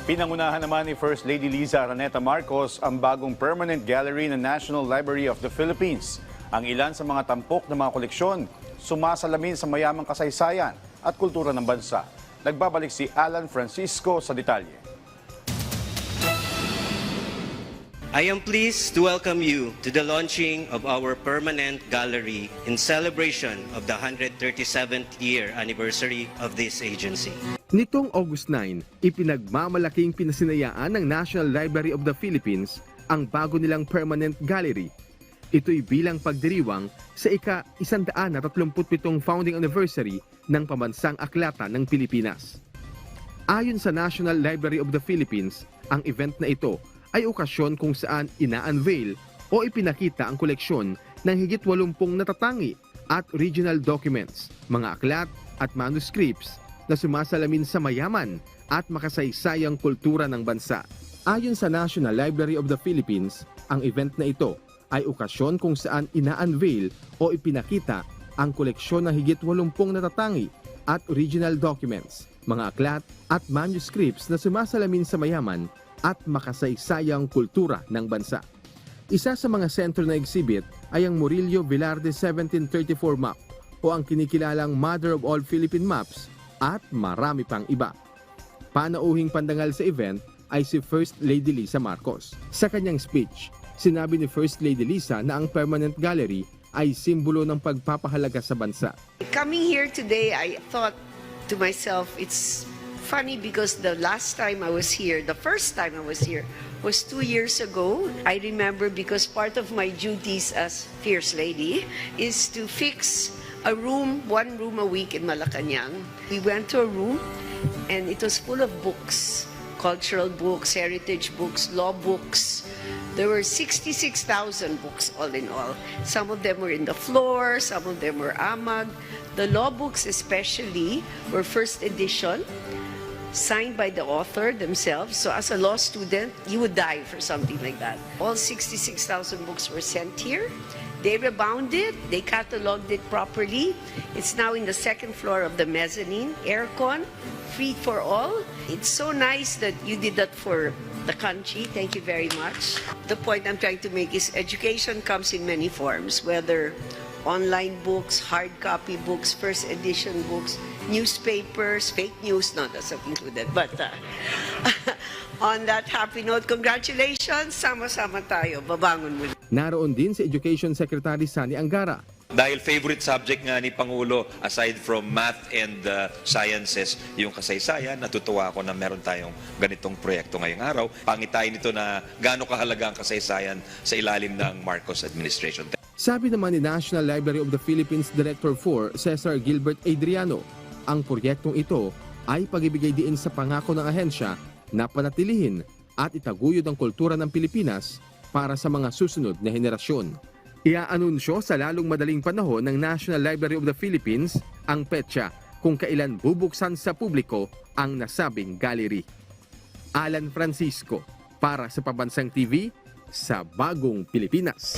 Pinangunahan naman ni First Lady Liza Araneta Marcos ang bagong permanent gallery ng National Library of the Philippines. Ang ilan sa mga tampok na mga koleksyon sumasalamin sa mayamang kasaysayan at kultura ng bansa. Nagbabalik si Alan Francisco sa detalye. I am pleased to welcome you to the launching of our permanent gallery in celebration of the 137th year anniversary of this agency. Nitong August 9, ipinagmamalaking pinasinayaan ng National Library of the Philippines ang bago nilang permanent gallery. Ito'y bilang pagdiriwang sa ika-137 founding anniversary ng pambansang aklatan ng Pilipinas. Ayon sa National Library of the Philippines, ang event na ito ay okasyon kung saan ina-unveil o ipinakita ang koleksyon ng higit 80 natatangi at original documents, mga aklat at manuscripts na sumasalamin sa mayaman at makasaysayang kultura ng bansa. Ayon sa National Library of the Philippines, ang event na ito ay okasyon kung saan ina-unveil o ipinakita ang koleksyon ng higit 80 natatangi at original documents, mga aklat at manuscripts na sumasalamin sa mayaman at makasaysayang kultura ng bansa. Isa sa mga sentro na exhibit ay ang Murillo Velarde 1734 map o ang kinikilalang Mother of all Philippine Maps at marami pang iba. Panauhing pandangal sa event ay si First Lady Liza Marcos. Sa kanyang speech, sinabi ni First Lady Liza na ang permanent gallery ay simbolo ng pagpapahalaga sa bansa. Coming here today, I thought to myself, it's funny because the last time I was here, the first time I was here, was 2 years ago. I remember because part of my duties as First Lady is to fix a room, one room a week in Malacanang. We went to a room and it was full of books, cultural books, heritage books, law books. There were 66,000 books all in all. Some of them were in the floor, some of them were amag. The law books especially were first edition, signed by the author themselves. So as a law student, you would die for something like that. All 66,000 books were sent here. They rebound it, they cataloged it properly. It's now in the second floor of the mezzanine, aircon, free for all. It's so nice that you did that for the country. Thank you very much. The point I'm trying to make is education comes in many forms, whether online books, hard copy books, first edition books, newspapers, fake news, no, that's not included. But on that happy note, congratulations, sama-sama tayo, babangon muli. Naroon din si Education Secretary Sani Angara. Dahil favorite subject nga ni Pangulo, aside from math and sciences, yung kasaysayan, natutuwa ako na meron tayong ganitong proyekto ngayong araw. Pangitain nito na gaano kahalaga ang kasaysayan sa ilalim ng Marcos administration. Sabi naman ni National Library of the Philippines Director 4, Cesar Gilbert Adriano, ang proyektong ito ay pag-ibigay diin sa pangako ng ahensya na panatilihin at itaguyod ang kultura ng Pilipinas para sa mga susunod na henerasyon. Iaanunsyo sa lalong madaling panahon ng National Library of the Philippines ang petsa kung kailan bubuksan sa publiko ang nasabing gallery. Alan Francisco, para sa Pambansang TV, sa Bagong Pilipinas.